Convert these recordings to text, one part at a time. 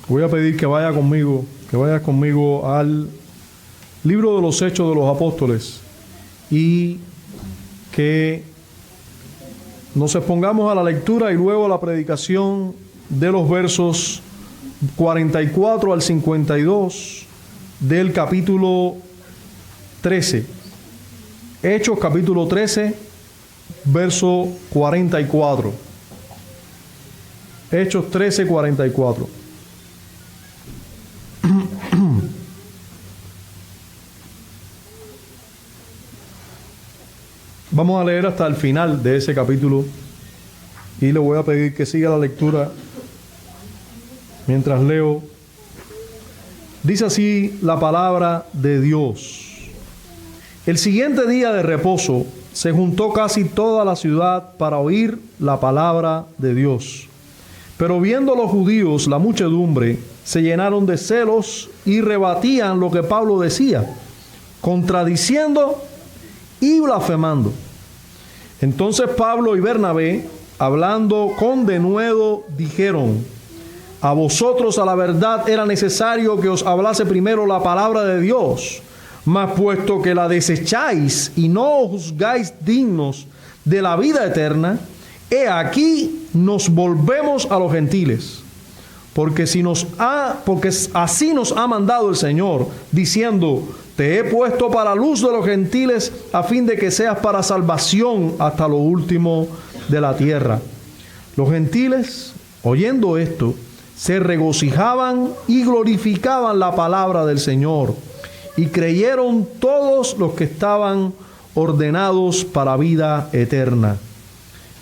Voy a pedir que vayas conmigo al libro de los Hechos de los Apóstoles y que nos expongamos a la lectura y luego a la predicación de los versos 44 al 52 del capítulo 13. Hechos capítulo 13, verso 44. Hechos 13, 44. Vamos a leer hasta el final de ese capítulo y le voy a pedir que siga la lectura mientras leo. Dice así la palabra de Dios. El siguiente día de reposo se juntó casi toda la ciudad para oír la palabra de Dios. Pero viendo los judíos la muchedumbre, se llenaron de celos y rebatían lo que Pablo decía, contradiciendo y blasfemando. Entonces Pablo y Bernabé, hablando con denuedo, dijeron: a vosotros a la verdad era necesario que os hablase primero la palabra de Dios, mas puesto que la desecháis y no os juzgáis dignos de la vida eterna, he aquí nos volvemos a los gentiles. Porque así nos ha mandado el Señor, diciendo: te he puesto para luz de los gentiles, a fin de que seas para salvación hasta lo último de la tierra. Los gentiles, oyendo esto, se regocijaban y glorificaban la palabra del Señor, y creyeron todos los que estaban ordenados para vida eterna.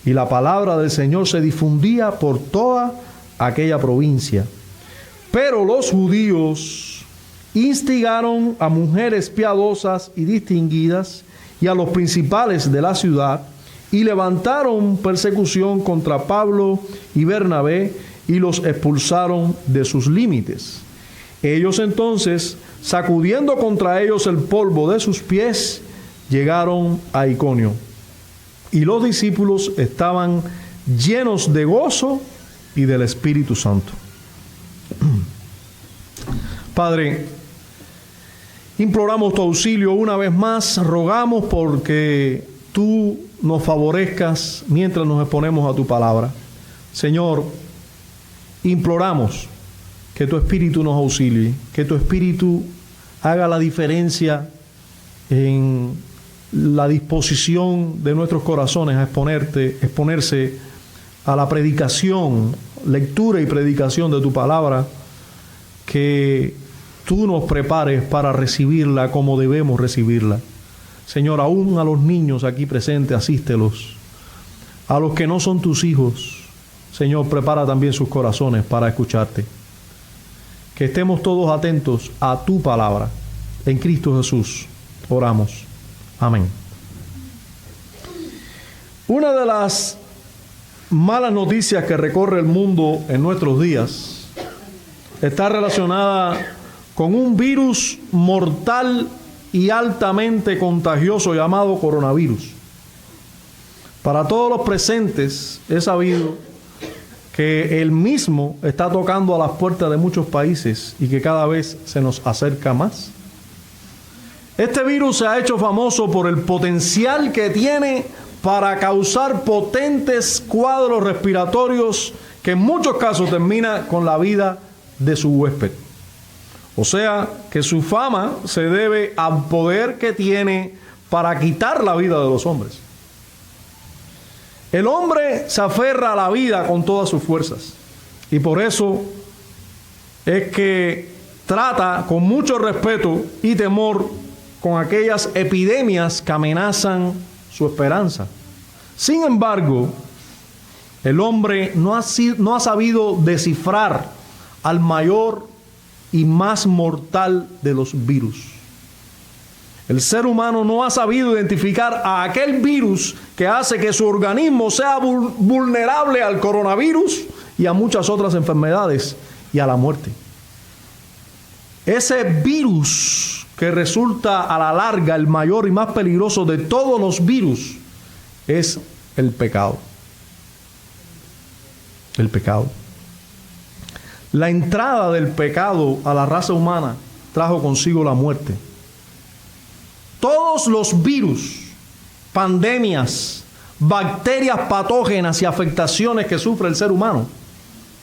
Y la palabra del Señor se difundía por toda aquella provincia. Pero los judíos instigaron a mujeres piadosas y distinguidas y a los principales de la ciudad, y levantaron persecución contra Pablo y Bernabé y los expulsaron de sus límites. Ellos entonces, sacudiendo contra ellos el polvo de sus pies, llegaron a Iconio. Y los discípulos estaban llenos de gozo y del Espíritu Santo. Padre, imploramos tu auxilio una vez más, rogamos porque tú nos favorezcas mientras nos exponemos a tu palabra. Señor, imploramos que tu Espíritu nos auxilie, que tu Espíritu haga la diferencia en la disposición de nuestros corazones a exponerse a la predicación, lectura y predicación de tu palabra, que tú nos prepares para recibirla como debemos recibirla. Señor, aún a los niños aquí presentes, asístelos. A los que no son tus hijos, Señor, prepara también sus corazones para escucharte. Que estemos todos atentos a tu palabra. En Cristo Jesús oramos. Amén. Una de las malas noticias que recorre el mundo en nuestros días está relacionada con un virus mortal y altamente contagioso llamado coronavirus. Para todos los presentes es sabido que el mismo está tocando a las puertas de muchos países y que cada vez se nos acerca más. Este virus se ha hecho famoso por el potencial que tiene para causar potentes cuadros respiratorios que en muchos casos termina con la vida de su huésped. O sea, que su fama se debe al poder que tiene para quitar la vida de los hombres. El hombre se aferra a la vida con todas sus fuerzas y por eso es que trata con mucho respeto y temor con aquellas epidemias que amenazan su esperanza. Sin embargo, el hombre no ha sabido descifrar al mayor y más mortal de los virus. El ser humano no ha sabido identificar a aquel virus que hace que su organismo sea vulnerable al coronavirus y a muchas otras enfermedades y a la muerte. Ese virus que resulta a la larga el mayor y más peligroso de todos los virus es el pecado. El pecado. La entrada del pecado a la raza humana trajo consigo la muerte. Todos los virus, pandemias, bacterias patógenas y afectaciones que sufre el ser humano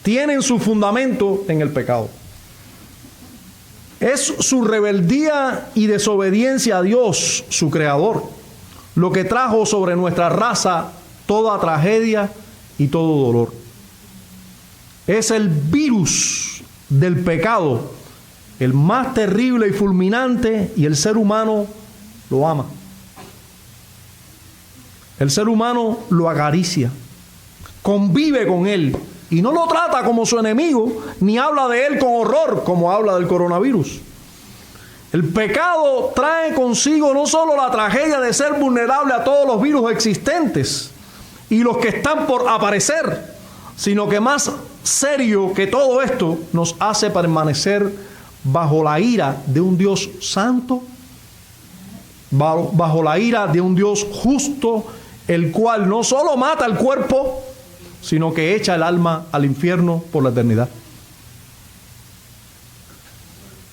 tienen su fundamento en el pecado. Es su rebeldía y desobediencia a Dios, su creador, lo que trajo sobre nuestra raza toda tragedia y todo dolor. Es el virus del pecado, el más terrible y fulminante, y el ser humano lo ama. El ser humano lo acaricia, convive con él y no lo trata como su enemigo, ni habla de él con horror como habla del coronavirus. El pecado trae consigo no solo la tragedia de ser vulnerable a todos los virus existentes y los que están por aparecer, sino que más serio que todo esto, nos hace permanecer bajo la ira de un Dios santo, bajo la ira de un Dios justo, el cual no solo mata el cuerpo, sino que echa el alma al infierno por la eternidad.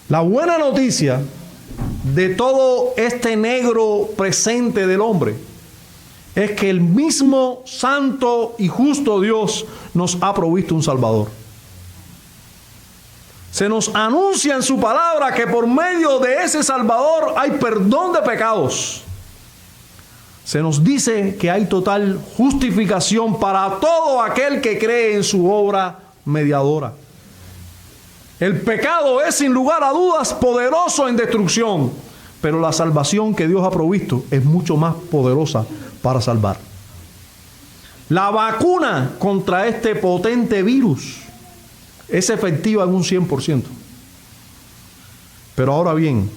La buena noticia de todo este negro presente del hombre es que el mismo santo y justo Dios nos ha provisto un Salvador. Se nos anuncia en su palabra que por medio de ese Salvador hay perdón de pecados. Se nos dice que hay total justificación para todo aquel que cree en su obra mediadora. El pecado es sin lugar a dudas poderoso en destrucción, pero la salvación que Dios ha provisto es mucho más poderosa para salvar. La vacuna contra este potente virus es efectiva en un 100%. Pero ahora bien,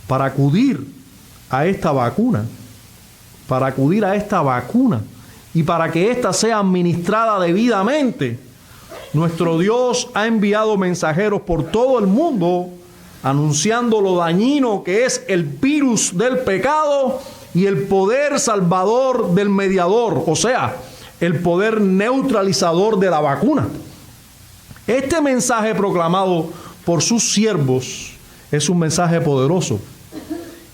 para acudir a esta vacuna y para que ésta sea administrada debidamente, nuestro Dios ha enviado mensajeros por todo el mundo anunciando lo dañino que es el virus del pecado y el poder salvador del mediador, o sea, el poder neutralizador de la vacuna. Este mensaje proclamado por sus siervos es un mensaje poderoso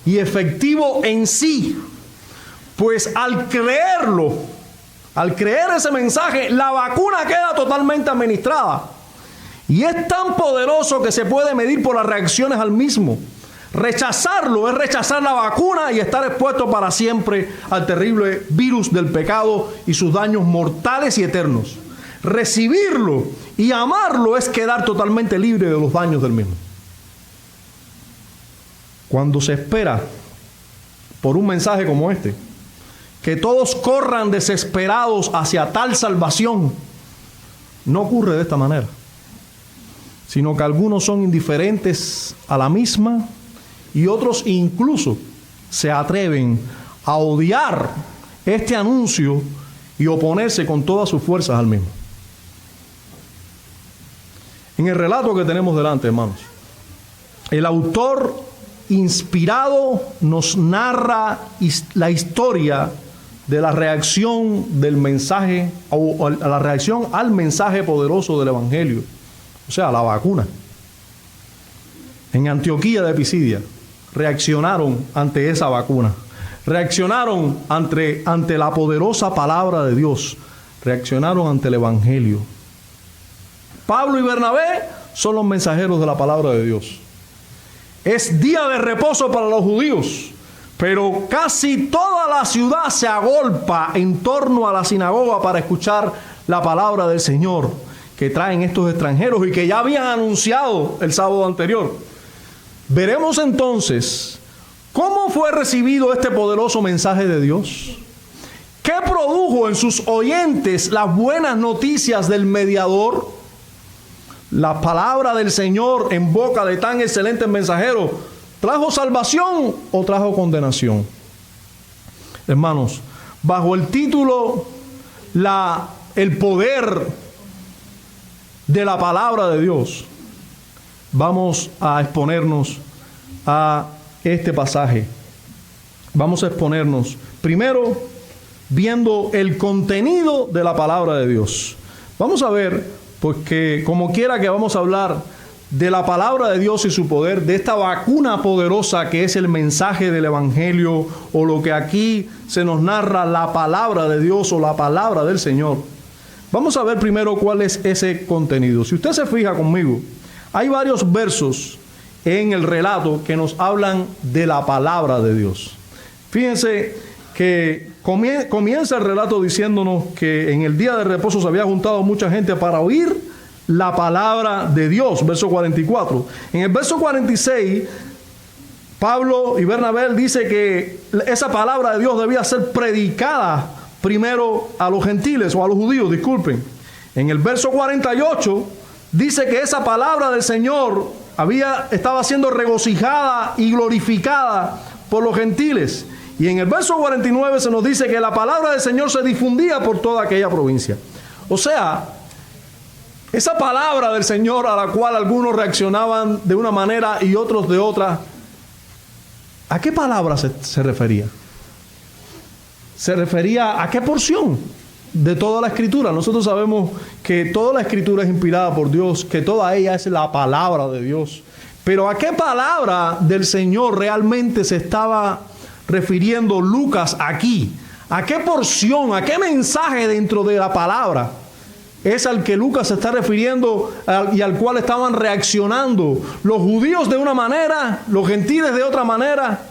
y efectivo en sí, pues al creer ese mensaje, la vacuna queda totalmente administrada. Y es tan poderoso que se puede medir por las reacciones al mismo. Rechazarlo es rechazar la vacuna y estar expuesto para siempre al terrible virus del pecado y sus daños mortales y eternos. Recibirlo y amarlo es quedar totalmente libre de los daños del mismo. Cuando se espera por un mensaje como este, que todos corran desesperados hacia tal salvación, no ocurre de esta manera, sino que algunos son indiferentes a la misma y otros incluso se atreven a odiar este anuncio y oponerse con todas sus fuerzas al mismo. En el relato que tenemos delante, hermanos, el autor inspirado nos narra la historia de la reacción del mensaje, o a la reacción al mensaje poderoso del Evangelio, o sea, la vacuna. En Antioquía de Pisidia reaccionaron ante esa vacuna, reaccionaron ante la poderosa palabra de Dios, reaccionaron ante el Evangelio. Pablo y Bernabé son los mensajeros de la palabra de Dios. Es día de reposo para los judíos, pero casi toda la ciudad se agolpa en torno a la sinagoga para escuchar la palabra del Señor que traen estos extranjeros y que ya habían anunciado el sábado anterior. Veremos entonces cómo fue recibido este poderoso mensaje de Dios. ¿Qué produjo en sus oyentes las buenas noticias del mediador? La palabra del Señor en boca de tan excelentes mensajeros, ¿trajo salvación o trajo condenación? Hermanos, bajo el título el poder de la palabra de Dios, vamos a exponernos a este pasaje. Vamos a exponernos primero viendo el contenido de la palabra de Dios. Vamos a ver porque como quiera que vamos a hablar de la palabra de Dios y su poder, de esta vacuna poderosa que es el mensaje del Evangelio, o lo que aquí se nos narra, la palabra de Dios o la palabra del Señor. Vamos a ver primero cuál es ese contenido. Si usted se fija conmigo, hay varios versos en el relato que nos hablan de la palabra de Dios. Fíjense que comienza el relato diciéndonos que en el día de reposo se había juntado mucha gente para oír la palabra de Dios, verso 44. En el verso 46, Pablo y Bernabé dice que esa palabra de Dios debía ser predicada primero a los gentiles, o a los judíos, disculpen. En el verso 48 dice que esa palabra del Señor estaba siendo regocijada y glorificada por los gentiles. Y en el verso 49 se nos dice que la palabra del Señor se difundía por toda aquella provincia. O sea, esa palabra del Señor, a la cual algunos reaccionaban de una manera y otros de otra, ¿a qué palabra se refería? ¿Se refería a qué porción de toda la Escritura? Nosotros sabemos que toda la Escritura es inspirada por Dios, que toda ella es la palabra de Dios. Pero ¿a qué palabra del Señor realmente se estaba refiriendo Lucas aquí? ¿A qué porción, a qué mensaje dentro de la palabra es al que Lucas se está refiriendo y al cual estaban reaccionando los judíos de una manera, los gentiles de otra manera?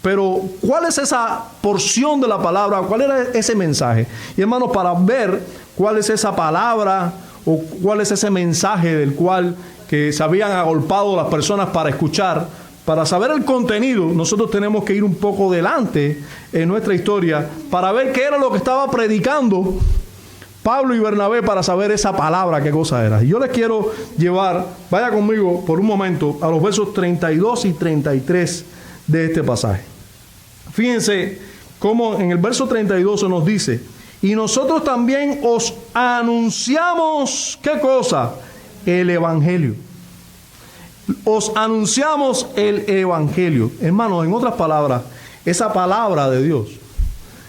Pero ¿cuál es esa porción de la palabra? ¿Cuál era ese mensaje? Y hermanos, para ver cuál es esa palabra o cuál es ese mensaje del cual que se habían agolpado las personas para escuchar, para saber el contenido, nosotros tenemos que ir un poco delante en nuestra historia para ver qué era lo que estaba predicando Pablo y Bernabé, para saber esa palabra, qué cosa era. Y yo les quiero llevar, vaya conmigo por un momento, a los versos 32 y 33 de este pasaje. Fíjense cómo en el verso 32 se nos dice: y nosotros también os anunciamos, ¿qué cosa? El Evangelio. Os anunciamos el Evangelio. Hermanos, en otras palabras, esa palabra de Dios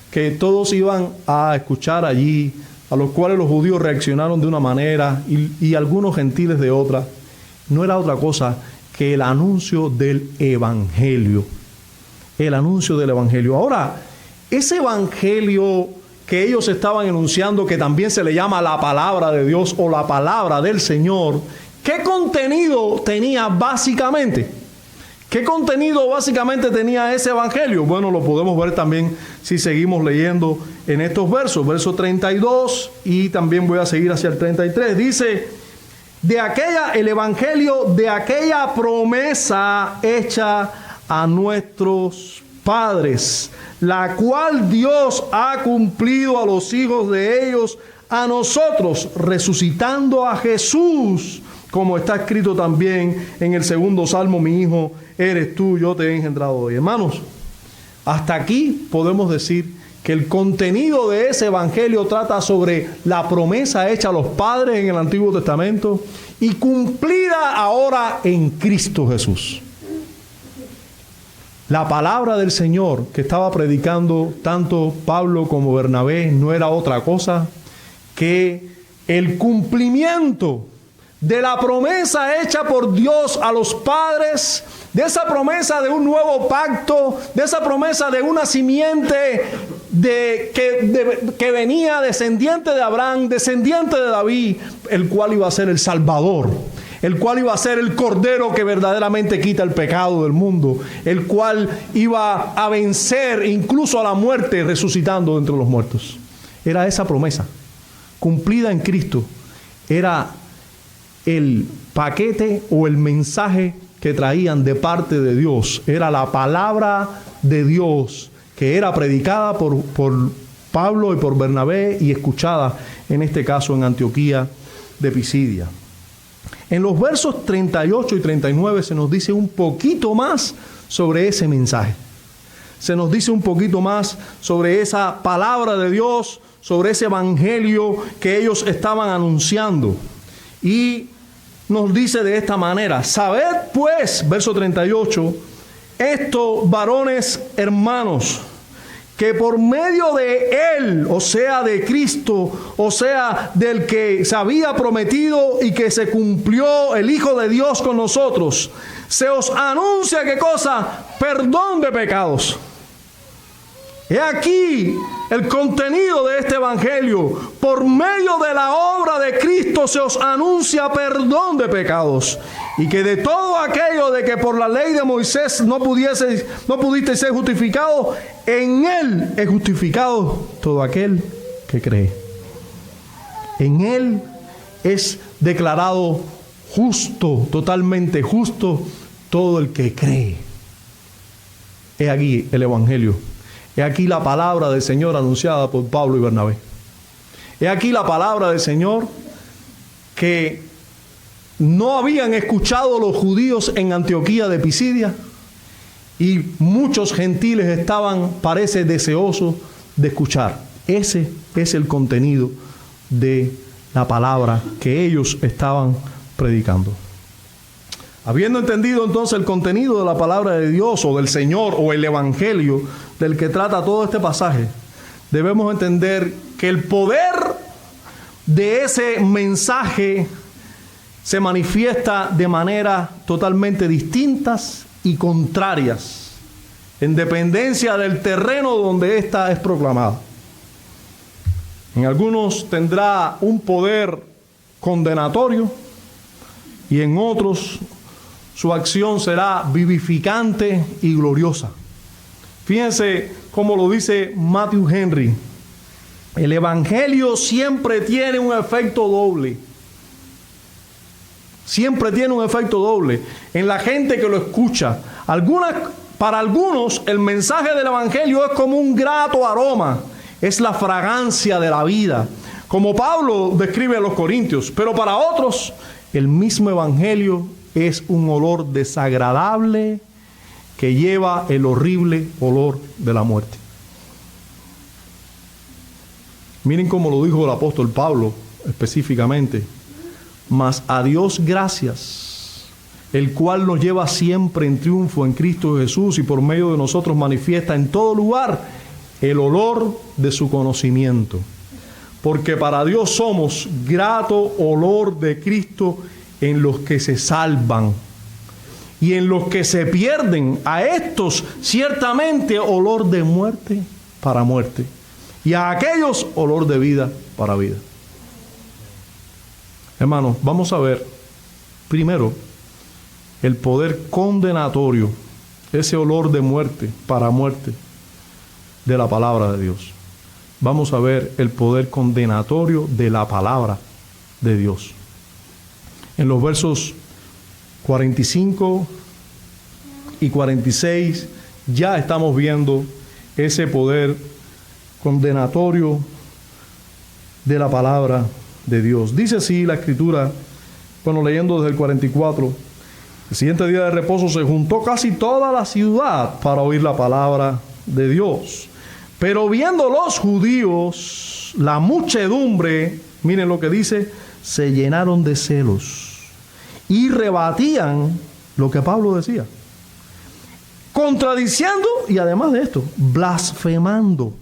que todos iban a escuchar allí, a los cuales los judíos reaccionaron de una manera y algunos gentiles de otra, no era otra cosa que el anuncio del Evangelio. El anuncio del Evangelio. Ahora, ese Evangelio que ellos estaban enunciando, que también se le llama la palabra de Dios o la palabra del Señor, ¿qué contenido tenía básicamente? ¿Qué contenido básicamente tenía ese Evangelio? Bueno, lo podemos ver también si seguimos leyendo en estos versos. Verso 32 y también voy a seguir hacia el 33. Dice: el Evangelio de aquella promesa hecha a nuestros padres, la cual Dios ha cumplido a los hijos de ellos, a nosotros, resucitando a Jesús, como está escrito también en el segundo salmo: mi hijo eres tú, yo te he engendrado hoy. Hermanos, hasta aquí podemos decir que el contenido de ese Evangelio trata sobre la promesa hecha a los padres en el Antiguo Testamento y cumplida ahora en Cristo Jesús. La palabra del Señor que estaba predicando tanto Pablo como Bernabé no era otra cosa que el cumplimiento de la promesa hecha por Dios a los padres, de esa promesa de un nuevo pacto, de esa promesa de una simiente que venía descendiente de Abraham, descendiente de David, el cual iba a ser el Salvador, el cual iba a ser el Cordero que verdaderamente quita el pecado del mundo, el cual iba a vencer incluso a la muerte, resucitando de entre los muertos. Era esa promesa cumplida en Cristo. Era el paquete o el mensaje que traían de parte de Dios. Era la palabra de Dios que era predicada por Pablo y por Bernabé y escuchada en este caso en Antioquía de Pisidia. En los versos 38 y 39 se nos dice un poquito más sobre ese mensaje. Se nos dice un poquito más sobre esa palabra de Dios, sobre ese evangelio que ellos estaban anunciando. Y nos dice de esta manera: sabed pues, verso 38, esto, varones hermanos, que por medio de Él, o sea, de Cristo, o sea, del que se había prometido y que se cumplió el Hijo de Dios con nosotros, se os anuncia, ¿qué cosa? Perdón de pecados. He aquí el contenido de este evangelio. Por medio de la obra de Cristo se os anuncia perdón de pecados. Y que de todo aquello de que por la ley de Moisés no pudiste ser justificado, en Él es justificado todo aquel que cree. En Él es declarado justo, totalmente justo, todo el que cree. He aquí el evangelio. He aquí la palabra del Señor anunciada por Pablo y Bernabé. He aquí la palabra del Señor que no habían escuchado los judíos en Antioquía de Pisidia, y muchos gentiles estaban, parece, deseosos de escuchar. Ese es el contenido de la palabra que ellos estaban predicando. Habiendo entendido entonces el contenido de la palabra de Dios o del Señor o el evangelio del que trata todo este pasaje, debemos entender que el poder de ese mensaje se manifiesta de manera totalmente distintas y contrarias, en dependencia del terreno donde ésta es proclamada. En algunos tendrá un poder condenatorio y en otros su acción será vivificante y gloriosa. Fíjense cómo lo dice Matthew Henry: el evangelio siempre tiene un efecto doble. Siempre tiene un efecto doble en la gente que lo escucha. Para algunos el mensaje del evangelio es como un grato aroma, es la fragancia de la vida, como Pablo describe a los Corintios. Pero para otros el mismo evangelio es un olor desagradable que lleva el horrible olor de la muerte. Miren cómo lo dijo el apóstol Pablo específicamente: mas a Dios gracias, el cual nos lleva siempre en triunfo en Cristo Jesús, y por medio de nosotros manifiesta en todo lugar el olor de su conocimiento. Porque para Dios somos grato olor de Cristo en los que se salvan, y en los que se pierden, a estos ciertamente olor de muerte para muerte, y a aquellos olor de vida para vida. Hermanos, vamos a ver primero el poder condenatorio, ese olor de muerte para muerte de la palabra de Dios. Vamos a ver el poder condenatorio de la palabra de Dios. En los versos 45 y 46 ya estamos viendo ese poder condenatorio de la palabra de Dios. Dice así la escritura, leyendo desde el 44: el siguiente día de reposo se juntó casi toda la ciudad para oír la palabra de Dios. Pero viendo los judíos la muchedumbre, miren lo que dice, se llenaron de celos y rebatían lo que Pablo decía, contradiciendo y además de esto, blasfemando,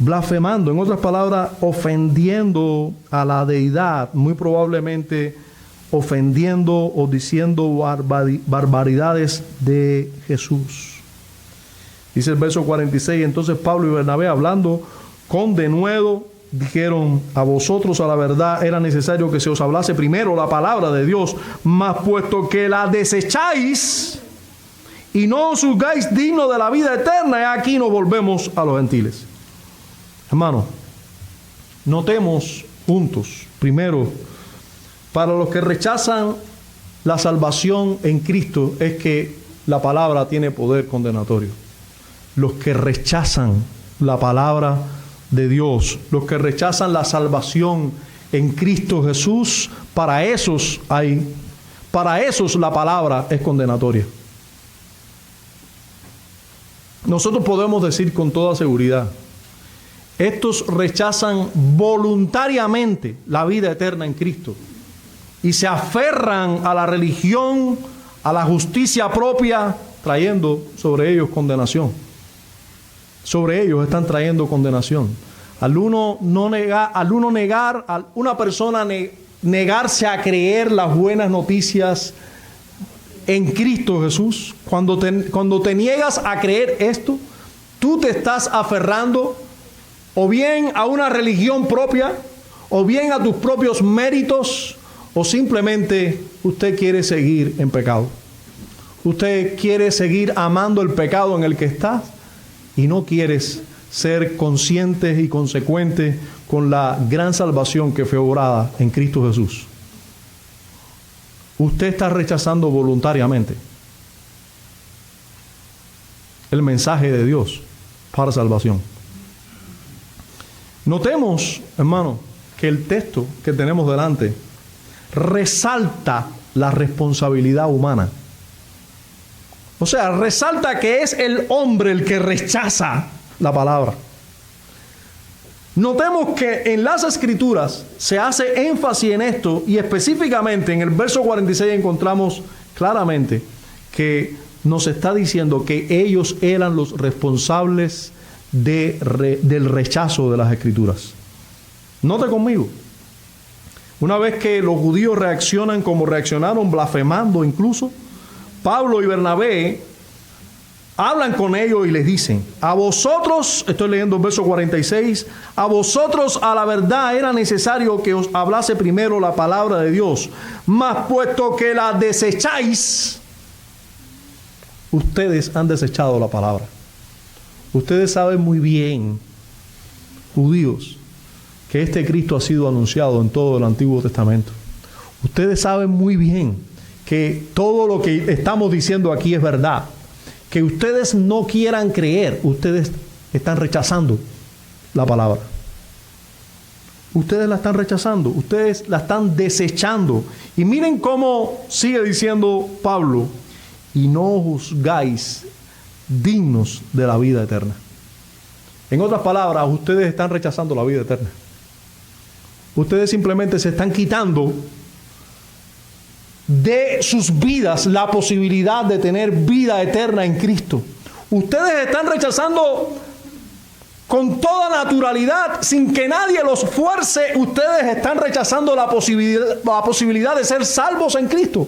en otras palabras, ofendiendo a la deidad, muy probablemente ofendiendo o diciendo barbaridades de Jesús. Dice el verso 46, entonces Pablo y Bernabé, hablando con denuedo, dijeron: a vosotros a la verdad era necesario que se os hablase primero la palabra de Dios, mas puesto que la desecháis y no os juzgáis digno de la vida eterna, y aquí nos volvemos a los gentiles. Hermanos, notemos juntos, primero, para los que rechazan la salvación en Cristo, es que la palabra tiene poder condenatorio. Los que rechazan la palabra de Dios, los que rechazan la salvación en Cristo Jesús, para esos la palabra es condenatoria. Nosotros podemos decir con toda seguridad: estos rechazan voluntariamente la vida eterna en Cristo y se aferran a la religión, a la justicia propia, trayendo sobre ellos condenación. sobre ellos están trayendo condenación. Al una persona negarse a creer las buenas noticias en Cristo Jesús, cuando te niegas a creer esto, tú te estás aferrando o bien a una religión propia, o bien a tus propios méritos, o simplemente usted quiere seguir en pecado. Usted quiere seguir amando el pecado en el que está y no quieres ser consciente y consecuente con la gran salvación que fue obrada en Cristo Jesús. Usted está rechazando voluntariamente el mensaje de Dios para salvación. Notemos, hermano, que el texto que tenemos delante resalta la responsabilidad humana. O sea, resalta que es el hombre el que rechaza la palabra. Notemos que en las Escrituras se hace énfasis en esto, y específicamente en el verso 46 encontramos claramente que nos está diciendo que ellos eran los responsables del rechazo de las Escrituras. Note conmigo, una vez que los judíos reaccionan como reaccionaron, blasfemando incluso, Pablo y Bernabé hablan con ellos y les dicen: a vosotros, estoy leyendo el verso 46, a vosotros a la verdad era necesario que os hablase primero la palabra de Dios, mas puesto que la desecháis, ustedes han desechado la palabra. Ustedes saben muy bien, judíos, que este Cristo ha sido anunciado en todo el Antiguo Testamento. Ustedes saben muy bien que todo lo que estamos diciendo aquí es verdad. Que ustedes no quieran creer, ustedes están rechazando la palabra. Ustedes la están rechazando, ustedes la están desechando. Y miren cómo sigue diciendo Pablo: y no juzgáis dignos de la vida eterna. En otras palabras, ustedes están rechazando la vida eterna. Ustedes simplemente se están quitando de sus vidas la posibilidad de tener vida eterna en Cristo. Ustedes están rechazando con toda naturalidad, sin que nadie los fuerce. Ustedes están rechazando la posibilidad de ser salvos en Cristo.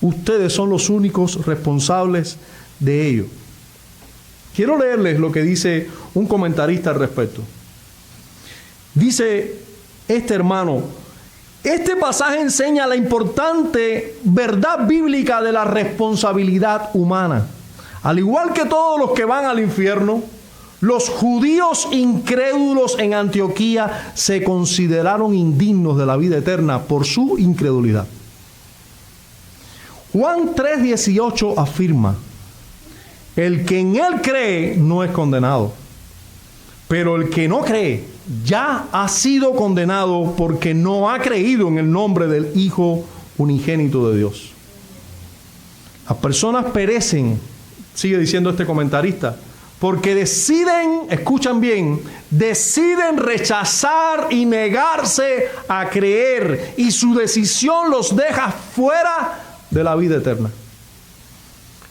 Ustedes son los únicos responsables de ello. Quiero leerles lo que dice un comentarista al respecto. Dice este hermano: este pasaje enseña la importante verdad bíblica de la responsabilidad humana. Al igual que todos los que van al infierno, los judíos incrédulos en Antioquía se consideraron indignos de la vida eterna por su incredulidad. Juan 3:18 afirma: el que en él cree no es condenado, pero el que no cree ya ha sido condenado porque no ha creído en el nombre del Hijo unigénito de Dios. Las personas perecen, sigue diciendo este comentarista, porque deciden, escuchan bien, deciden rechazar y negarse a creer, y su decisión los deja fuera de la vida eterna.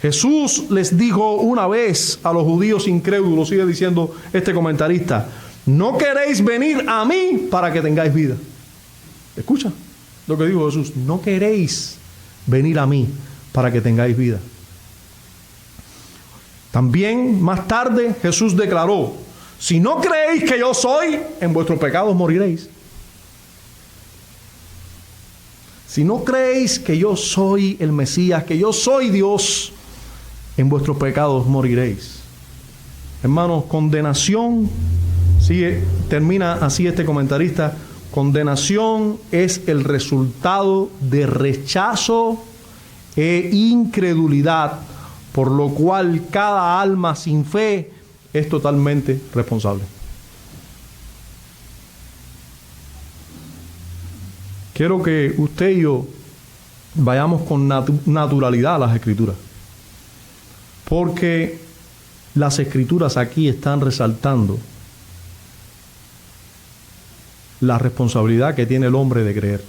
Jesús les dijo una vez a los judíos incrédulos, sigue diciendo este comentarista: no queréis venir a mí para que tengáis vida. Escucha lo que dijo Jesús: no queréis venir a mí para que tengáis vida. También más tarde Jesús declaró: si no creéis que yo soy, en vuestros pecados moriréis. Si no creéis que yo soy el Mesías, que yo soy Dios, en vuestros pecados moriréis. Hermanos, condenación, termina así este comentarista: condenación es el resultado de rechazo e incredulidad, por lo cual cada alma sin fe es totalmente responsable. Quiero que usted y yo vayamos con naturalidad a las Escrituras, porque las Escrituras aquí están resaltando la responsabilidad que tiene el hombre de creer.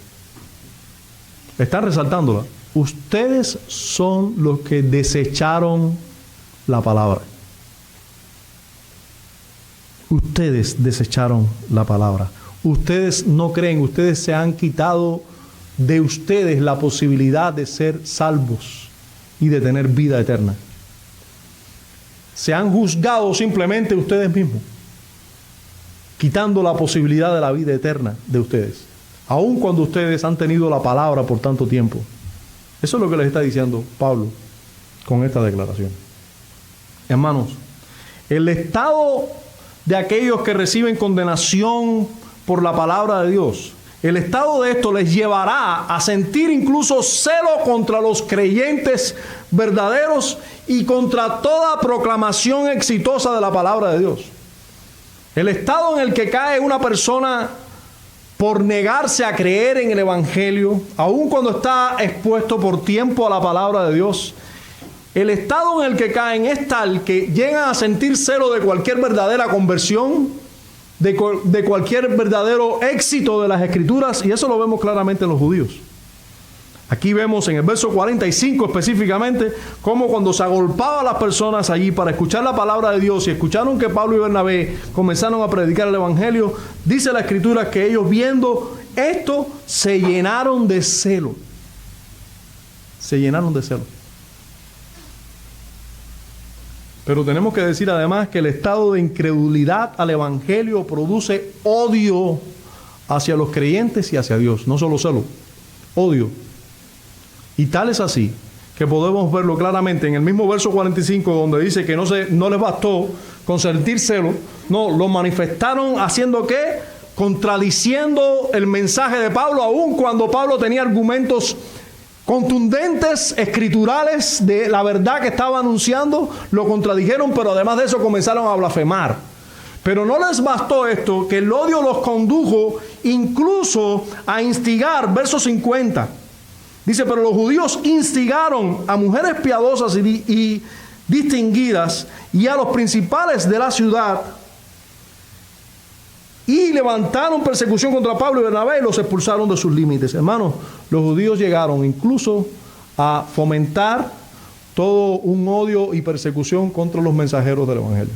Están resaltándola. Ustedes son los que desecharon la palabra. Ustedes desecharon la palabra. Ustedes no creen, ustedes se han quitado de ustedes la posibilidad de ser salvos y de tener vida eterna. Se han juzgado simplemente ustedes mismos, quitando la posibilidad de la vida eterna de ustedes, aun cuando ustedes han tenido la palabra por tanto tiempo. Eso es lo que les está diciendo Pablo con esta declaración. Hermanos, el estado de aquellos que reciben condenación por la palabra de Dios, el estado de esto les llevará a sentir incluso celo contra los creyentes verdaderos y contra toda proclamación exitosa de la palabra de Dios. El estado en el que cae una persona por negarse a creer en el Evangelio, aun cuando está expuesto por tiempo a la palabra de Dios, el estado en el que caen es tal que llegan a sentir celo de cualquier verdadera conversión, de cualquier verdadero éxito de las Escrituras, y eso lo vemos claramente en los judíos. Aquí vemos en el verso 45 específicamente cómo cuando se agolpaban las personas allí para escuchar la palabra de Dios y escucharon que Pablo y Bernabé comenzaron a predicar el Evangelio, dice la Escritura que ellos viendo esto se llenaron de celo. Se llenaron de celo. Pero tenemos que decir además que el estado de incredulidad al Evangelio produce odio hacia los creyentes y hacia Dios. No solo celo, odio. Y tal es así que podemos verlo claramente en el mismo verso 45 donde dice que no les bastó con sentir celo. No, lo manifestaron haciendo ¿qué? Contradiciendo el mensaje de Pablo, aun cuando Pablo tenía argumentos contundentes, escriturales de la verdad que estaba anunciando, lo contradijeron, pero además de eso comenzaron a blasfemar. Pero no les bastó esto, que el odio los condujo incluso a instigar, verso 50. Dice, pero los judíos instigaron a mujeres piadosas y distinguidas y a los principales de la ciudad y levantaron persecución contra Pablo y Bernabé y los expulsaron de sus límites. Hermanos, los judíos llegaron incluso a fomentar todo un odio y persecución contra los mensajeros del Evangelio.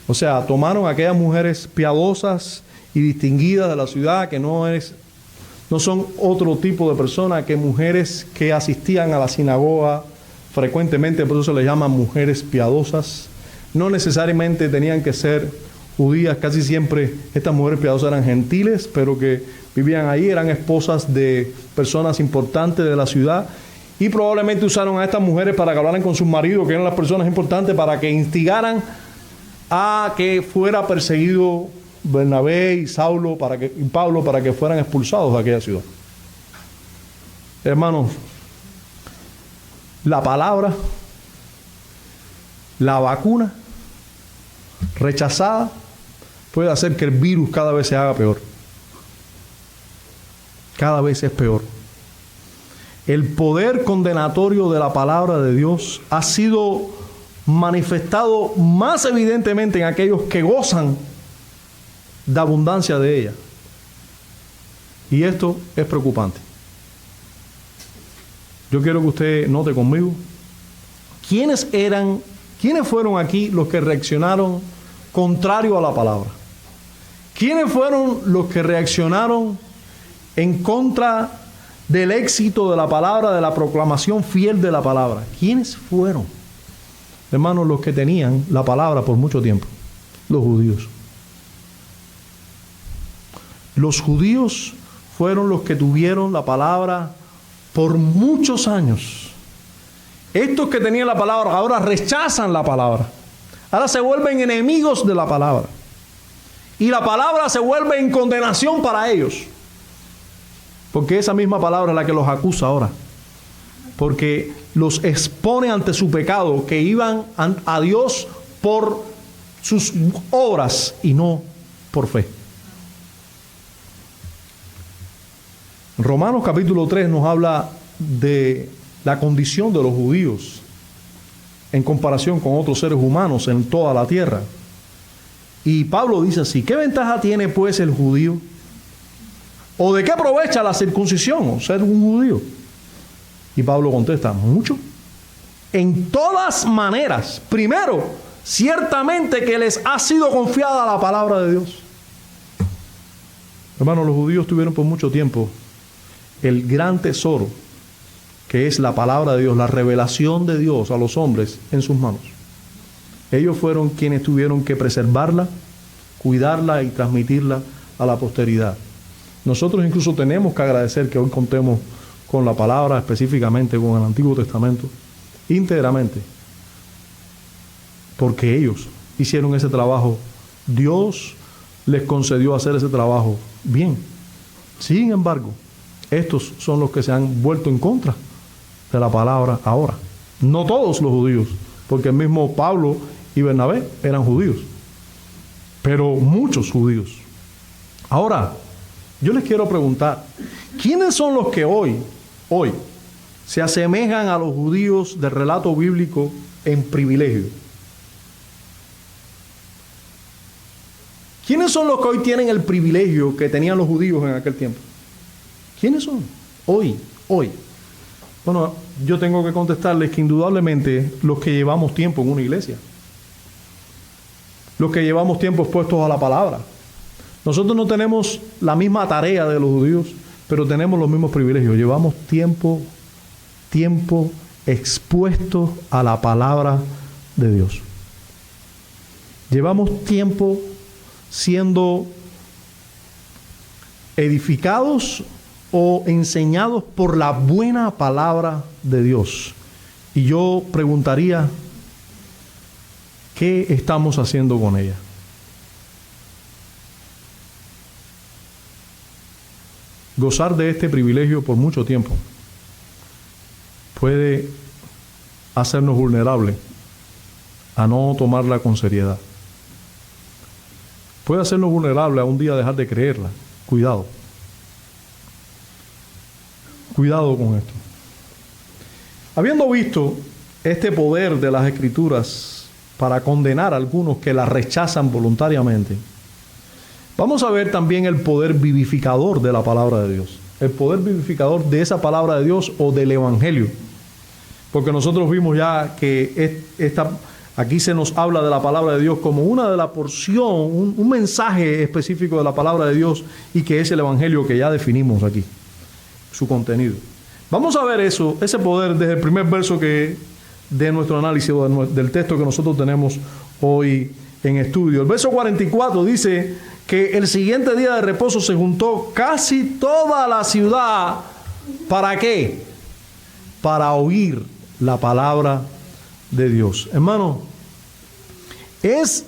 O sea, tomaron a aquellas mujeres piadosas y distinguidas de la ciudad, que no son otro tipo de personas que mujeres que asistían a la sinagoga frecuentemente, por eso se les llama mujeres piadosas. No necesariamente tenían que ser judías, casi siempre estas mujeres piadosas eran gentiles, pero que vivían ahí, eran esposas de personas importantes de la ciudad, y probablemente usaron a estas mujeres para que hablaran con sus maridos, que eran las personas importantes, para que instigaran a que fuera perseguido Bernabé y Pablo para que fueran expulsados de aquella ciudad. Hermanos, la palabra, la vacuna rechazada puede hacer que el virus cada vez se haga peor. Cada vez es peor. El poder condenatorio de la palabra de Dios ha sido manifestado más evidentemente en aquellos que gozan de abundancia de ella. Y esto es preocupante. Yo quiero que usted note conmigo quiénes fueron aquí los que reaccionaron contrario a la palabra. ¿Quiénes fueron los que reaccionaron en contra del éxito de la palabra, de la proclamación fiel de la palabra? ¿Quiénes fueron? Hermanos, los que tenían la palabra por mucho tiempo, los judíos. Los judíos fueron los que tuvieron la palabra por muchos años. Estos que tenían la palabra ahora rechazan la palabra. Ahora se vuelven enemigos de la palabra. Y la palabra se vuelve en condenación para ellos. Porque esa misma palabra es la que los acusa ahora. Porque los expone ante su pecado, que iban a Dios por sus obras y no por fe. Romanos capítulo 3 nos habla de la condición de los judíos en comparación con otros seres humanos en toda la tierra. Y Pablo dice así: ¿qué ventaja tiene pues el judío? ¿O de qué aprovecha la circuncisión o ser un judío? Y Pablo contesta: mucho. En todas maneras. Primero, ciertamente que les ha sido confiada la palabra de Dios. Hermanos, los judíos tuvieron por mucho tiempo el gran tesoro que es la palabra de Dios, la revelación de Dios a los hombres en sus manos. Ellos fueron quienes tuvieron que preservarla, cuidarla y transmitirla a la posteridad. Nosotros incluso tenemos que agradecer que hoy contemos con la palabra, específicamente con el Antiguo Testamento, íntegramente, porque ellos hicieron ese trabajo. Dios les concedió hacer ese trabajo bien. Sin embargo, estos son los que se han vuelto en contra de la palabra ahora. No todos los judíos, porque el mismo Pablo y Bernabé eran judíos, pero muchos judíos. Ahora, yo les quiero preguntar, ¿quiénes son los que hoy se asemejan a los judíos del relato bíblico en privilegio? ¿Quiénes son los que hoy tienen el privilegio que tenían los judíos en aquel tiempo? ¿Quiénes son? Hoy. Bueno, yo tengo que contestarles que indudablemente los que llevamos tiempo en una iglesia, los que llevamos tiempo expuestos a la palabra. Nosotros no tenemos la misma tarea de los judíos, pero tenemos los mismos privilegios. Llevamos tiempo expuestos a la palabra de Dios. Llevamos tiempo siendo edificados o enseñados por la buena palabra de Dios. Y yo preguntaría, ¿qué estamos haciendo con ella? Gozar de este privilegio por mucho tiempo puede hacernos vulnerables a no tomarla con seriedad. Puede hacernos vulnerables a un día dejar de creerla. Cuidado. Cuidado con esto. Habiendo visto este poder de las Escrituras para condenar a algunos que la rechazan voluntariamente, vamos a ver también el poder vivificador de la palabra de Dios. El poder vivificador de esa palabra de Dios o del Evangelio. Porque nosotros vimos ya que aquí se nos habla de la palabra de Dios como una de la porción, un mensaje específico de la palabra de Dios, y que es el Evangelio que ya definimos aquí, su contenido. Vamos a ver ese poder desde el primer verso de nuestro análisis del texto que nosotros tenemos hoy en estudio. El verso 44 dice que el siguiente día de reposo se juntó casi toda la ciudad. ¿Para qué? Para oír la palabra de Dios. Hermano, es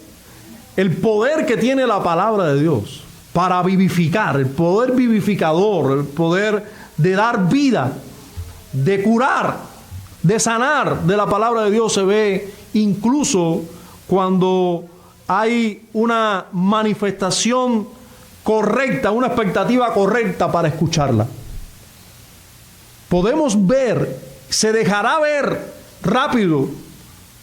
el poder que tiene la palabra de Dios para vivificar, el poder vivificador, el poder de dar vida, de curar, de sanar de la palabra de Dios se ve incluso cuando hay una manifestación correcta, una expectativa correcta para escucharla. Podemos ver, se dejará ver rápido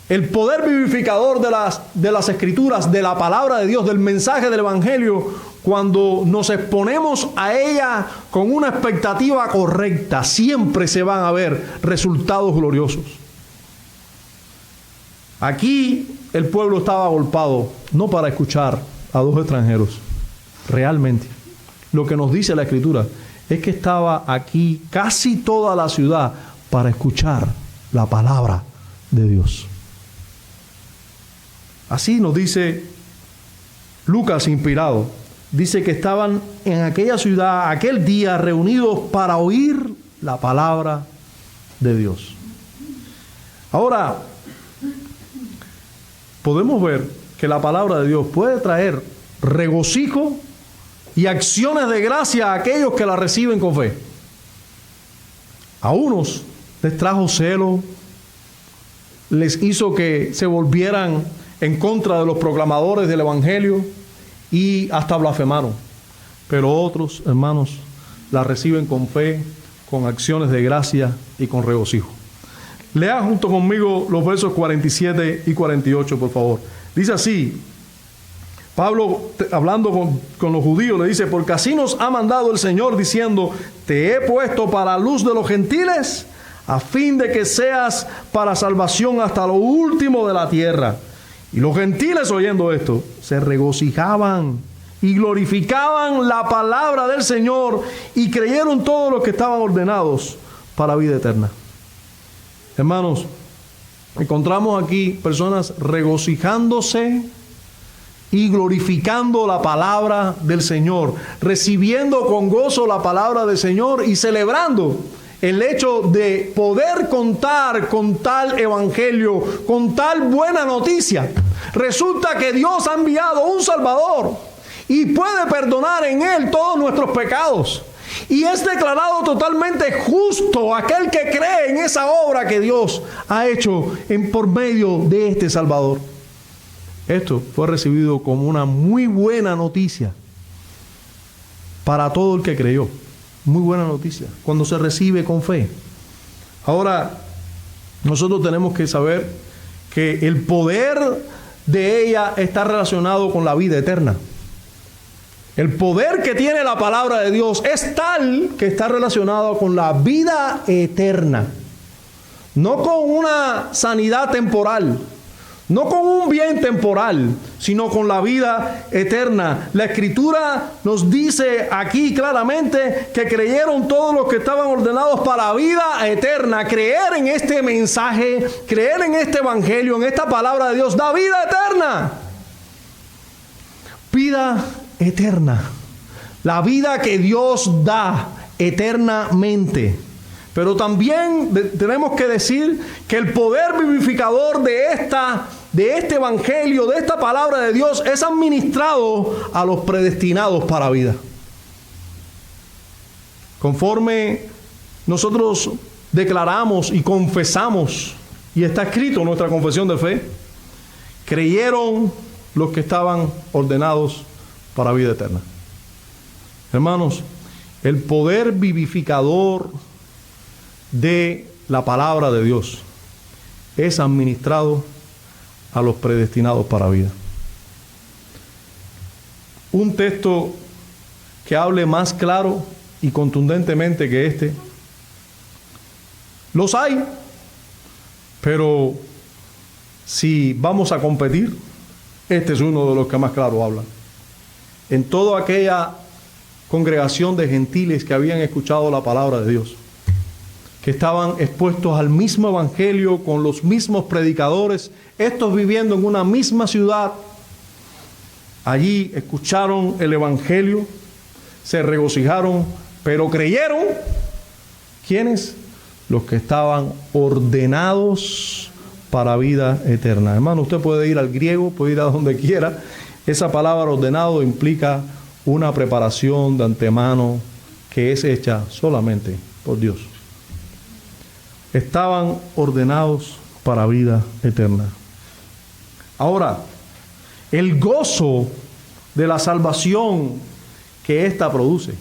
el poder vivificador de las Escrituras, de la palabra de Dios, del mensaje del Evangelio, cuando nos exponemos a ella con una expectativa correcta. Siempre se van a ver resultados gloriosos. Aquí el pueblo estaba agolpado, no para escuchar a dos extranjeros. Realmente, lo que nos dice la Escritura es que estaba aquí casi toda la ciudad para escuchar la palabra de Dios. Así nos dice Lucas inspirado. Dice que estaban en aquella ciudad, aquel día, reunidos para oír la palabra de Dios. Ahora, podemos ver que la palabra de Dios puede traer regocijo y acciones de gracia a aquellos que la reciben con fe. A unos les trajo celo, les hizo que se volvieran en contra de los proclamadores del Evangelio y hasta blasfemaron. Pero otros, hermanos, la reciben con fe, con acciones de gracia y con regocijo. Lea junto conmigo los versos 47 y 48, por favor. Dice así, Pablo, hablando con los judíos, le dice: porque así nos ha mandado el Señor, diciendo, te he puesto para luz de los gentiles, a fin de que seas para salvación hasta lo último de la tierra. Y los gentiles, oyendo esto, se regocijaban y glorificaban la palabra del Señor, y creyeron todos los que estaban ordenados para vida eterna. Hermanos, encontramos aquí personas regocijándose y glorificando la palabra del Señor, recibiendo con gozo la palabra del Señor y celebrando el hecho de poder contar con tal evangelio, con tal buena noticia. Resulta que Dios ha enviado un Salvador y puede perdonar en Él todos nuestros pecados. Y es declarado totalmente justo aquel que cree en esa obra que Dios ha hecho por medio de este Salvador. Esto fue recibido como una muy buena noticia para todo el que creyó. Muy buena noticia cuando se recibe con fe. Ahora, nosotros tenemos que saber que el poder de ella está relacionado con la vida eterna. El poder que tiene la palabra de Dios es tal que está relacionado con la vida eterna. No con una sanidad temporal, no con un bien temporal, sino con la vida eterna. La Escritura nos dice aquí claramente que creyeron todos los que estaban ordenados para vida eterna. Creer en este mensaje, creer en este evangelio, en esta palabra de Dios, da vida eterna. Vida eterna. La vida que Dios da eternamente. Pero también tenemos que decir que el poder vivificador de este evangelio, de esta palabra de Dios, es administrado a los predestinados para vida. Conforme nosotros declaramos y confesamos, y está escrito en nuestra confesión de fe, creyeron los que estaban ordenados para vida eterna. Hermanos, el poder vivificador de la palabra de Dios es administrado a los predestinados para vida. Un texto que hable más claro y contundentemente que este, los hay, pero si vamos a competir, este es uno de los que más claro habla. En toda aquella congregación de gentiles que habían escuchado la palabra de Dios, que estaban expuestos al mismo evangelio, con los mismos predicadores, estos viviendo en una misma ciudad, allí escucharon el evangelio, se regocijaron, pero creyeron. ¿Quiénes? Los que estaban ordenados para vida eterna. Hermano, usted puede ir al griego, puede ir a donde quiera. Esa palabra ordenado implica una preparación de antemano que es hecha solamente por Dios. Estaban ordenados para vida eterna. Ahora, el gozo de la salvación que ésta produce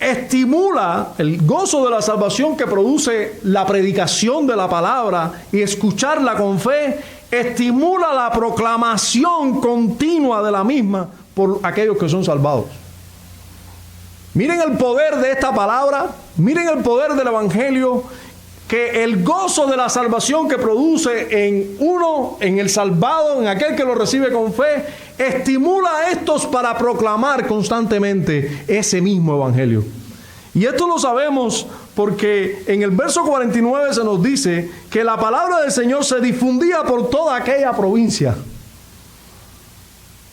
estimula, el gozo de la salvación que produce la predicación de la palabra y escucharla con fe, estimula la proclamación continua de la misma por aquellos que son salvados. Miren el poder de esta palabra, miren el poder del evangelio, que el gozo de la salvación que produce en uno, en el salvado, en aquel que lo recibe con fe, estimula a estos para proclamar constantemente ese mismo evangelio. Y esto lo sabemos porque en el verso 49 se nos dice que la palabra del Señor se difundía por toda aquella provincia.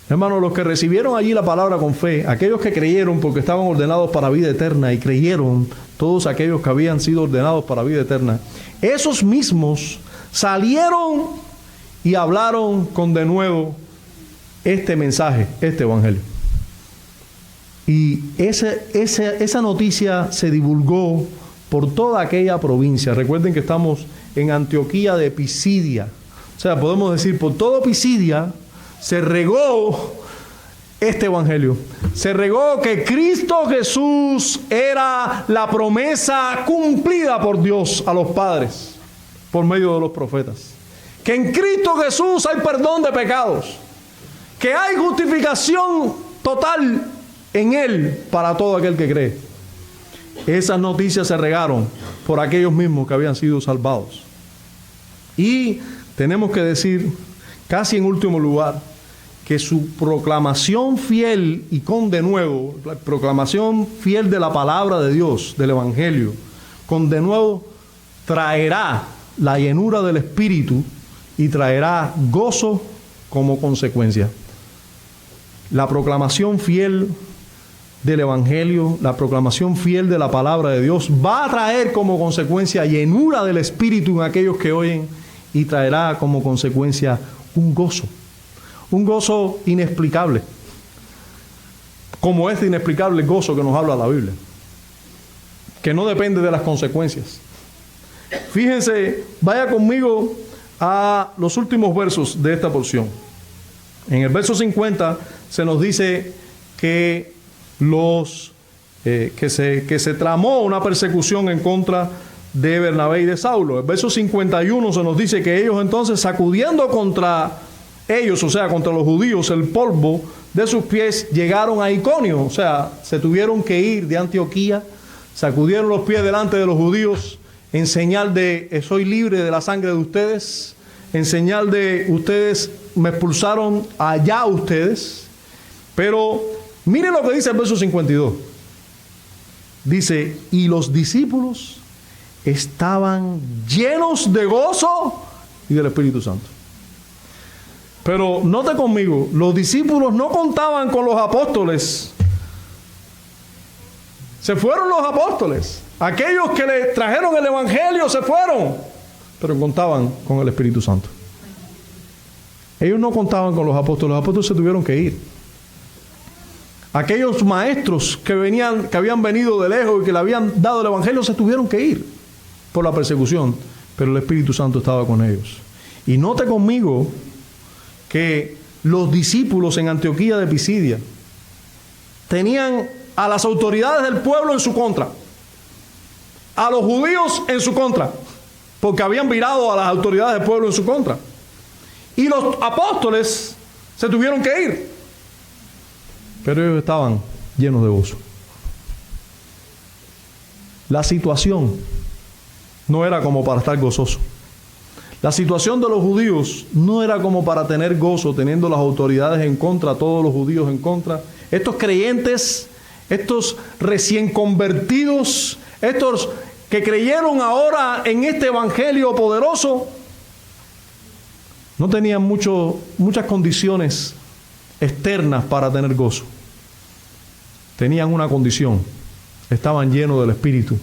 Hermanos, los que recibieron allí la palabra con fe, aquellos que creyeron porque estaban ordenados para vida eterna y creyeron todos aquellos que habían sido ordenados para vida eterna, esos mismos salieron y hablaron con denuedo este mensaje, este evangelio. Y esa noticia se divulgó por toda aquella provincia. Recuerden que estamos en Antioquía de Pisidia. O sea, podemos decir, por toda Pisidia se regó este evangelio. Se regó que Cristo Jesús era la promesa cumplida por Dios a los padres por medio de los profetas. Que en Cristo Jesús hay perdón de pecados. Que hay justificación total en Él para todo aquel que cree. Esas noticias se regaron por aquellos mismos que habían sido salvados. Y tenemos que decir casi en último lugar, que su proclamación fiel y con denuedo, la proclamación fiel de la palabra de Dios, del Evangelio, con denuedo traerá la llenura del Espíritu y traerá gozo como consecuencia. La proclamación fiel del Evangelio, la proclamación fiel de la palabra de Dios va a traer como consecuencia llenura del Espíritu en aquellos que oyen y traerá como consecuencia un gozo inexplicable, como este inexplicable gozo que nos habla la Biblia, que no depende de las consecuencias. Fíjense, vaya conmigo a los últimos versos de esta porción. En el verso 50 se nos dice que se tramó una persecución en contra de Bernabé y de Saulo. El verso 51 se nos dice que ellos entonces, sacudiendo contra ellos, o sea, contra los judíos, el polvo de sus pies, llegaron a Iconio. O sea, se tuvieron que ir de Antioquía, sacudieron los pies delante de los judíos en señal de soy libre de la sangre de ustedes, en señal de ustedes me expulsaron allá ustedes. Pero miren lo que dice el verso 52. Dice, y los discípulos estaban llenos de gozo y del Espíritu Santo. Pero note conmigo, los discípulos no contaban con los apóstoles. Se fueron los apóstoles. Aquellos que le trajeron el Evangelio se fueron, pero contaban con el Espíritu Santo. Ellos no contaban con los apóstoles se tuvieron que ir. Aquellos maestros que habían venido de lejos y que le habían dado el Evangelio se tuvieron que ir por la persecución, pero el Espíritu Santo estaba con ellos. Y note conmigo que los discípulos en Antioquía de Pisidia tenían a las autoridades del pueblo en su contra, a los judíos en su contra, porque habían virado a las autoridades del pueblo en su contra. Y los apóstoles se tuvieron que ir, pero ellos estaban llenos de gozo. La situación no era como para estar gozoso. La situación de los judíos no era como para tener gozo, teniendo las autoridades en contra, todos los judíos en contra. Estos creyentes, estos recién convertidos, estos que creyeron ahora en este evangelio poderoso, no tenían muchas condiciones externas para tener gozo. Tenían una condición: estaban llenos del Espíritu.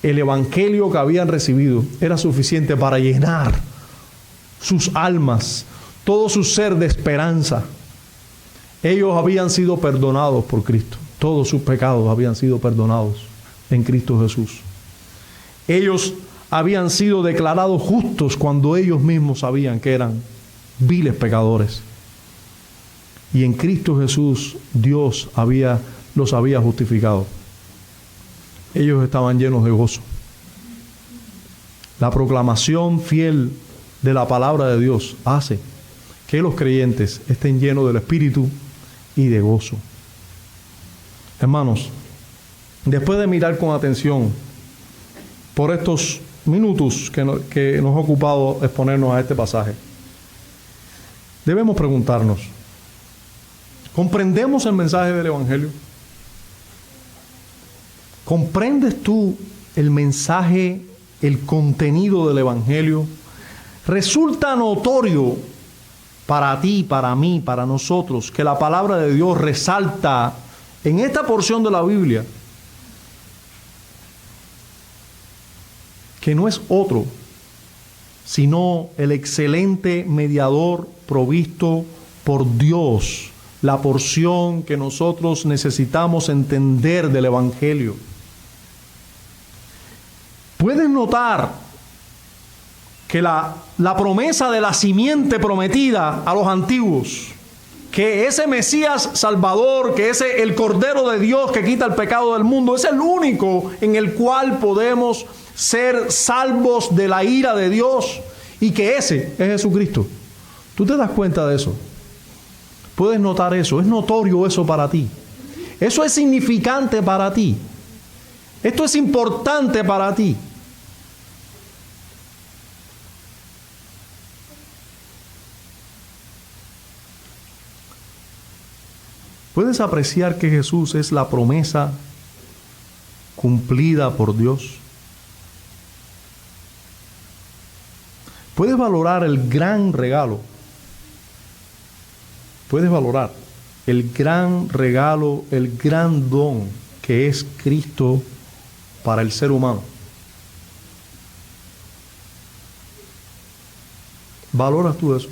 El evangelio que habían recibido era suficiente para llenar sus almas, todo su ser de esperanza. Ellos habían sido perdonados por Cristo. Todos sus pecados habían sido perdonados en Cristo Jesús. Ellos habían sido declarados justos cuando ellos mismos sabían que eran viles pecadores. Y en Cristo Jesús Dios los había justificado. Ellos estaban llenos de gozo. La proclamación fiel de la palabra de Dios hace que los creyentes estén llenos del Espíritu y de gozo. Hermanos, después de mirar con atención por estos minutos que nos ha ocupado exponernos a este pasaje, debemos preguntarnos: ¿comprendemos el mensaje del Evangelio? ¿Comprendes tú el mensaje, el contenido del Evangelio? ¿Resulta notorio para ti, para mí, para nosotros, que la palabra de Dios resalta en esta porción de la Biblia que no es otro sino el excelente mediador provisto por Dios, la porción que nosotros necesitamos entender del Evangelio? Puedes notar que la promesa de la simiente prometida a los antiguos, que ese Mesías Salvador, que ese el Cordero de Dios que quita el pecado del mundo, es el único en el cual podemos ser salvos de la ira de Dios, y que ese es Jesucristo. ¿Tú te das cuenta de eso? Puedes notar eso, es notorio eso para ti. Eso es significante para ti. Esto es importante para ti. ¿Puedes apreciar que Jesús es la promesa cumplida por Dios? ¿Puedes valorar el gran regalo? ¿Puedes valorar el gran regalo, el gran don que es Cristo para el ser humano? ¿Valoras tú eso?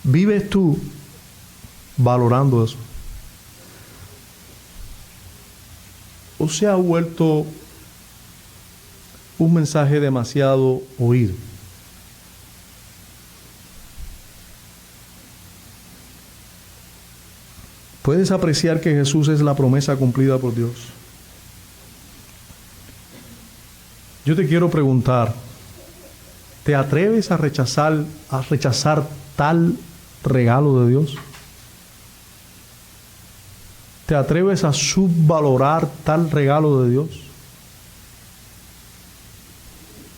¿Vives tú valorando eso? ¿O se ha vuelto un mensaje demasiado oído? ¿Puedes apreciar que Jesús es la promesa cumplida por Dios? Yo te quiero preguntar, ¿te atreves a rechazar tal regalo de Dios? ¿Te atreves a subvalorar tal regalo de Dios?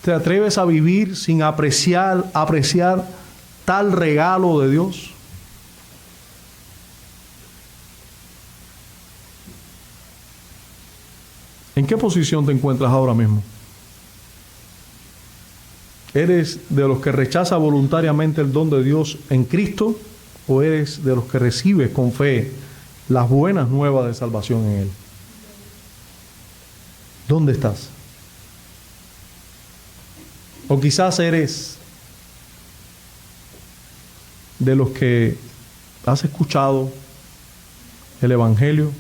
¿Te atreves a vivir sin apreciar tal regalo de Dios? ¿En qué posición te encuentras ahora mismo? ¿Eres de los que rechaza voluntariamente el don de Dios en Cristo o eres de los que recibes con fe las buenas nuevas de salvación en Él? ¿Dónde estás? O quizás eres de los que has escuchado el Evangelio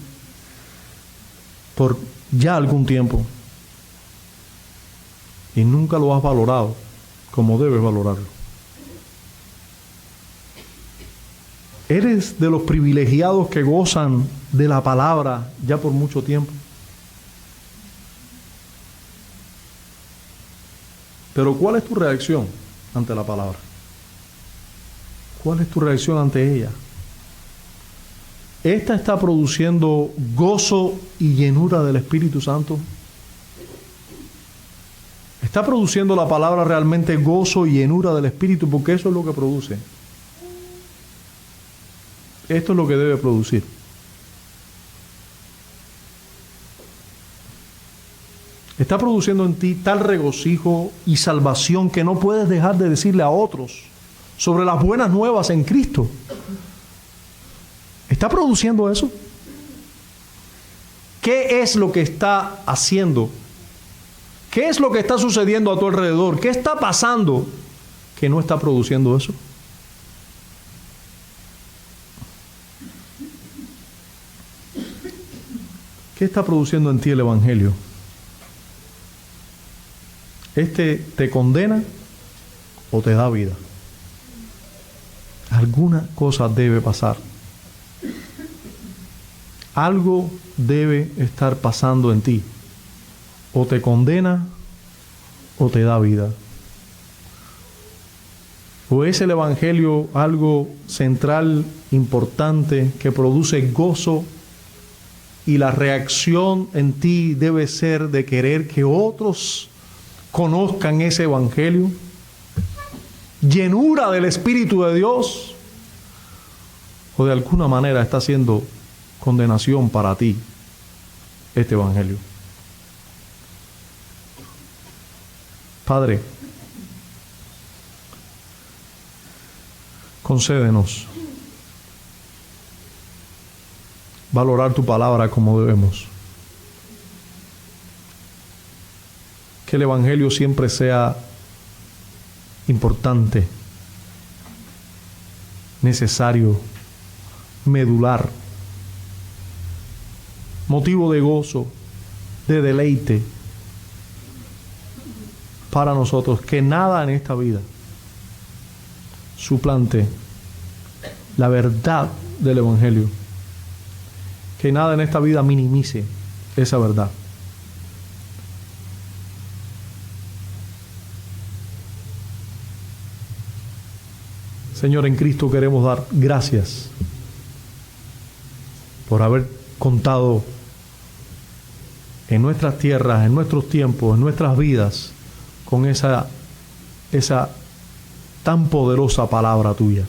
por ya algún tiempo y nunca lo has valorado como debes valorarlo. ¿Eres de los privilegiados que gozan de la palabra ya por mucho tiempo? Pero ¿cuál es tu reacción ante la palabra? ¿Cuál es tu reacción ante ella? ¿Esta está produciendo gozo y llenura del Espíritu Santo? ¿Está produciendo la palabra realmente gozo y llenura del Espíritu? Porque eso es lo que produce. Esto es lo que debe producir. Está produciendo en ti tal regocijo y salvación que no puedes dejar de decirle a otros sobre las buenas nuevas en Cristo. ¿Está produciendo eso? ¿Qué es lo que está haciendo? ¿Qué es lo que está sucediendo a tu alrededor? ¿Qué está pasando que no está produciendo eso? ¿Qué está produciendo en ti el Evangelio? ¿Este te condena o te da vida? Alguna cosa debe pasar. Algo debe estar pasando en ti. O te condena o te da vida. ¿O es el Evangelio algo central, importante, que produce gozo y la reacción en ti debe ser de querer que otros conozcan ese Evangelio? ¿Llenura del Espíritu de Dios? ¿O de alguna manera está siendo condenación para ti este Evangelio? Padre, concédenos valorar tu palabra como debemos. Que el Evangelio siempre sea importante, necesario, medular, motivo de gozo, de deleite para nosotros. Que nada en esta vida suplante la verdad del Evangelio. Que nada en esta vida minimice esa verdad. Señor, en Cristo queremos dar gracias por haber contado en nuestras tierras, en nuestros tiempos, en nuestras vidas, con esa tan poderosa palabra tuya.